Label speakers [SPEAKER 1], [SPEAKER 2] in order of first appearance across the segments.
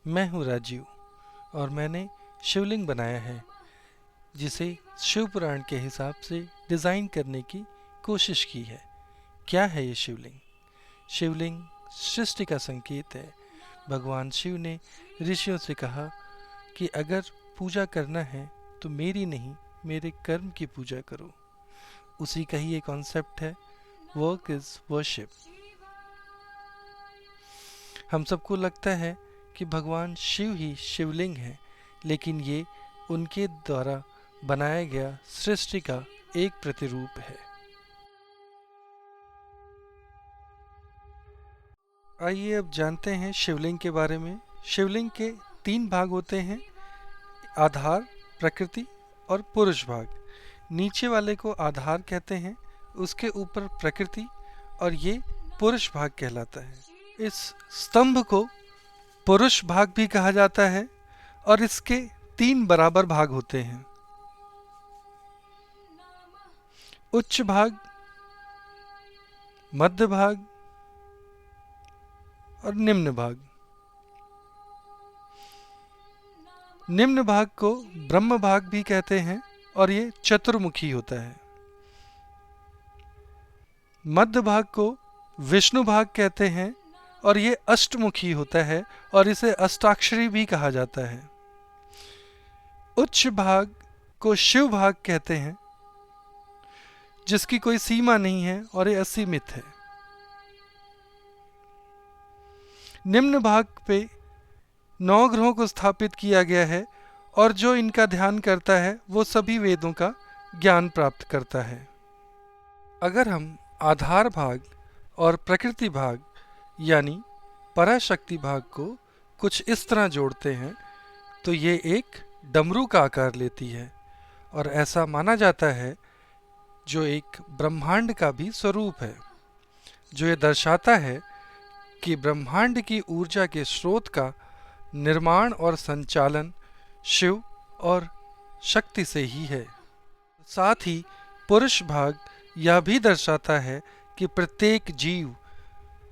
[SPEAKER 1] मैं हूँ राजीव और मैंने शिवलिंग बनाया है जिसे शिव पुराण के हिसाब से डिज़ाइन करने की कोशिश की है। क्या है ये शिवलिंग? शिवलिंग सृष्टि का संकेत है। भगवान शिव ने ऋषियों से कहा कि अगर पूजा करना है तो मेरी नहीं, मेरे कर्म की पूजा करो। उसी का ही एक कॉन्सेप्ट है, वर्क इज वर्शिप। हम सबको लगता है कि भगवान शिव ही शिवलिंग है, लेकिन ये उनके द्वारा बनाया गया सृष्टि का एक प्रतिरूप है। आइए अब जानते हैं शिवलिंग के बारे में। शिवलिंग के 3 भाग होते हैं, आधार, प्रकृति और पुरुष भाग। नीचे वाले को आधार कहते हैं, उसके ऊपर प्रकृति और ये पुरुष भाग कहलाता है। इस स्तंभ को पुरुष भाग भी कहा जाता है और इसके 3 बराबर भाग होते हैं, उच्च भाग, मध्य भाग और निम्न भाग। निम्न भाग को ब्रह्म भाग भी कहते हैं और ये चतुर्मुखी होता है। मध्य भाग को विष्णु भाग कहते हैं और ये अष्टमुखी होता है और इसे अष्टाक्षरी भी कहा जाता है। उच्च भाग को शिव भाग कहते हैं, जिसकी कोई सीमा नहीं है और ये असीमित है। निम्न भाग पे 9 ग्रहों को स्थापित किया गया है और जो इनका ध्यान करता है वो सभी वेदों का ज्ञान प्राप्त करता है। अगर हम आधार भाग और प्रकृति भाग यानी पराशक्ति भाग को कुछ इस तरह जोड़ते हैं तो ये एक डमरू का आकार लेती है और ऐसा माना जाता है, जो एक ब्रह्मांड का भी स्वरूप है, जो ये दर्शाता है कि ब्रह्मांड की ऊर्जा के स्रोत का निर्माण और संचालन शिव और शक्ति से ही है। साथ ही पुरुष भाग यह भी दर्शाता है कि प्रत्येक जीव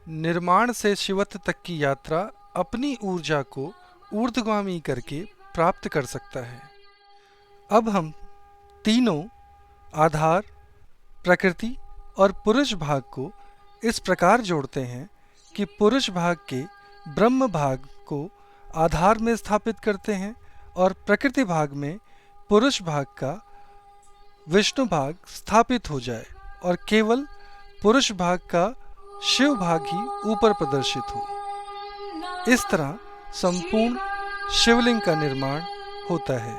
[SPEAKER 1] निर्माण से शिवत्व तक की यात्रा अपनी ऊर्जा को ऊर्ध्वगामी करके प्राप्त कर सकता है। अब हम तीनों आधार, प्रकृति और पुरुष भाग को इस प्रकार जोड़ते हैं कि पुरुष भाग के ब्रह्म भाग को आधार में स्थापित करते हैं और प्रकृति भाग में पुरुष भाग का विष्णु भाग स्थापित हो जाए और केवल पुरुष भाग का शिव भाग ही ऊपर प्रदर्शित हो। इस तरह संपूर्ण शिवलिंग का निर्माण होता है।